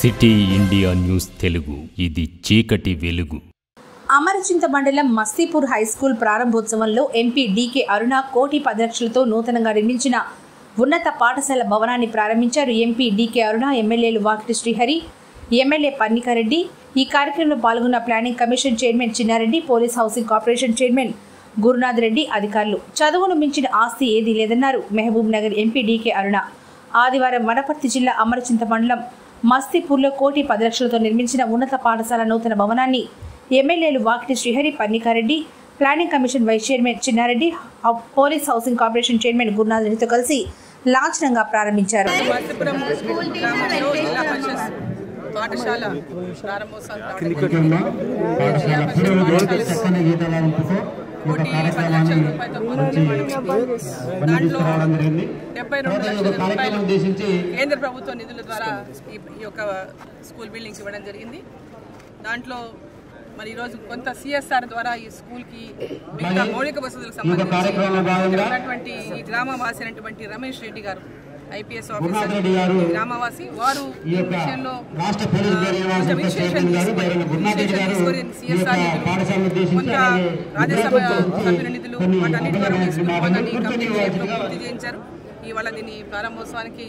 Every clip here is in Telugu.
సిటీ ఇండియా న్యూస్ తెలుగు ఇది చీకటి వెలుగు. అమరచింత మండలం మస్తీపూర్ హై స్కూల్ ప్రారంభోత్సవంలో ఎంపీ డీకే అరుణ 1,10 లక్షలతో నూతనంగా నిర్మించిన ఉన్నత పాఠశాల భవనాన్ని ప్రారంభించారు. ఎంపీ డీకే అరుణ, ఎమ్మెల్యేలు వాకిటి శ్రీహరి, ఎమ్మెల్యే పన్నికారెడ్డి. ఈ కార్యక్రమంలో పాల్గొన్న planning commission chairman Chinnareddy, police housing corporation chairman Gurunath Reddy, అధికారులు. చదువును మించిన ఆస్తి ఏదీ లేదన్నారు మహబూబ్ నగర్ ఎంపీ డీకే అరుణ. ఆదివారం వనపర్తి జిల్లా అమరచింత మండలం మస్తీపూర్లో 1,10 లక్షలతో నిర్మించిన ఉన్నత పాఠశాల నూతన భవనాన్ని ఎమ్మెల్యేలు Vakiti Srihari, Pannikareddy, planning commission vice chairman Chinnareddy, police housing corporation chairman Gurunath రెడ్డితో కలిసి లాంఛనంగా ప్రారంభించారు. కేంద్ర ప్రభుత్వ నిధుల ద్వారా ఈ యొక్క స్కూల్ బిల్డింగ్స్ ఇవ్వడం జరిగింది. దాంట్లో మరి ఈరోజు కొంత సిఎస్ఆర్ ద్వారా ఈ స్కూల్కి మిగతా మౌలిక వసతులకు సంబంధించి ఈ గ్రామవాసి అయినటువంటి రమేష్ రెడ్డి గారు, ఐపీఎస్ ఆఫీసర్, గ్రామవాసి, వారు ఈ విషయంలో తీసుకొని సిఎస్ఆర్ నిధులు, కొంత రాజ్యసభ సభ్యుల నిధులు, వాటన్నిటి ద్వారా పూర్తి చేయించారు. ఇవాళ దీని ప్రారంభోత్సవానికి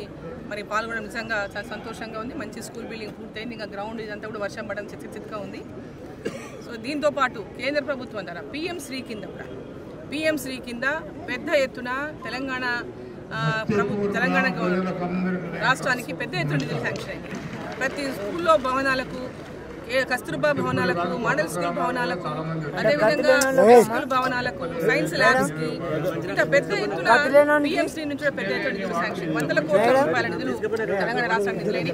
మరి పాల్గొనడం నిజంగా చాలా సంతోషంగా ఉంది. మంచి స్కూల్ బిల్డింగ్ పూర్తయింది. ఇంకా గ్రౌండ్ ఇదంతా కూడా వర్షం పడడం చిత్తుగా ఉంది. సో దీంతో పాటు కేంద్ర ప్రభుత్వం ద్వారా పిఎం శ్రీ కింద పెద్ద ఎత్తున తెలంగాణ రాష్ట్రానికి పెద్ద ఎత్తున నిధులు శాంక్షన్ అయింది. ప్రతి స్కూల్లో భవనాలకు, కస్తూర్బా భవనాలకు, మోడల్ స్కూల్ భవనాలకు, అదేవిధంగా స్కూల్ భవనాలకు, సైన్స్ ల్యాబ్స్కి ఇంకా పెద్ద ఎత్తున పిఎంసీ నుంచి పెద్ద ఎత్తున నిధులు శాంక్షన్, 100 కోట్ల రూపాయల నిధులు తెలంగాణ రాష్ట్రానికి నిధులైన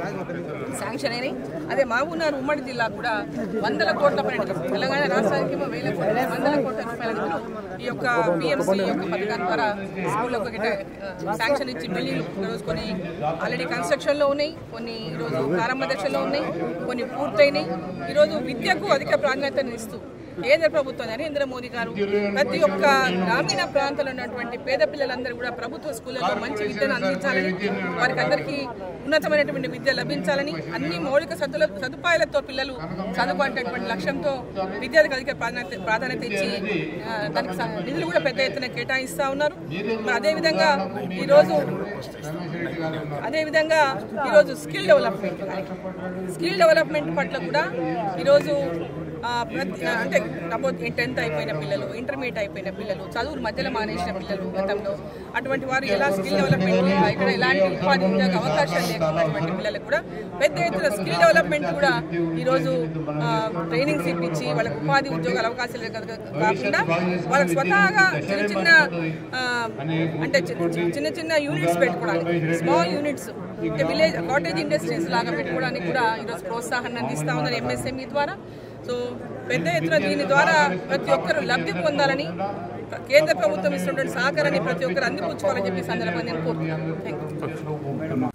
శాంక్షన్ అయినాయి. అదే మహబూబ్నగర్ ఉమ్మడి జిల్లా కూడా 100 కోట్ల నిధులు, తెలంగాణ రాష్ట్రానికి 100 కోట్ల రూపాయల నిధులు ఈ యొక్క పిఎంసీ యొక్క పథకం ద్వారా స్కూళ్ళకు శాంక్షన్ ఇచ్చి బిల్డింగ్లు రోజుకొని ఆల్రెడీ కన్స్ట్రక్షన్లో ఉన్నాయి, కొన్ని ఈరోజు ప్రారంభ దశలో ఉన్నాయి, కొన్ని పూర్తయినాయి. ఈరోజు విద్యకు అధిక ప్రాధాన్యతనిస్తూ కేంద్ర ప్రభుత్వం నరేంద్ర మోదీ గారు ప్రతి ఒక్క గ్రామీణ ప్రాంతంలో ఉన్నటువంటి పేద పిల్లలందరూ కూడా ప్రభుత్వ స్కూళ్ళలో మంచి విద్యను అందించాలని, వారికి అందరికీ ఉన్నతమైనటువంటి విద్య లభించాలని, అన్ని మౌలిక సదుపాయాలతో పిల్లలు చదువుకునేటువంటి లక్ష్యంతో విద్యకు అధిక ప్రాధాన్యత ఇచ్చి దానికి నిధులు కూడా పెద్ద ఎత్తున కేటాయిస్తూ ఉన్నారు. అదేవిధంగా ఈరోజు స్కిల్ డెవలప్మెంట్ పట్ల కూడా ఈరోజు అంటే 10th అయిపోయిన పిల్లలు, ఇంటర్మీడియట్ అయిపోయిన పిల్లలు, చదువులు మధ్యలో మానేసిన పిల్లలు గతంలో, అటువంటి వారు ఎలా స్కిల్ డెవలప్మెంట్, ఇక్కడ ఎలాంటి ఉపాధి ఉద్యోగ అవకాశాలు లేకున్నటువంటి పిల్లలకు కూడా పెద్ద ఎత్తున స్కిల్ డెవలప్మెంట్ కూడా ఈరోజు ట్రైనింగ్స్ ఇప్పించి వాళ్ళకి ఉపాధి ఉద్యోగాల అవకాశాలు కాకుండా వాళ్ళకి స్వతహాగా చిన్న యూనిట్స్ పెట్టుకోవడానికి, స్మాల్ యూనిట్స్ అంటే విలేజ్ కాటేజ్ ఇండస్ట్రీస్ లాగా పెట్టుకోవడానికి కూడా ఈరోజు ప్రోత్సాహాన్ని అందిస్తూ ఉన్నారు ఎంఎస్ఎంఈ ద్వారా. సో పెద్ద ఎత్తున దీని ద్వారా ప్రతి ఒక్కరు లబ్ధి పొందాలని, కేంద్ర ప్రభుత్వం ఇస్తున్నటువంటి సహకారాన్ని ప్రతి ఒక్కరు అందిపుచ్చుకోవాలని చెప్పి సందర్భంగా నేను కోరుతున్నాను. Thank you.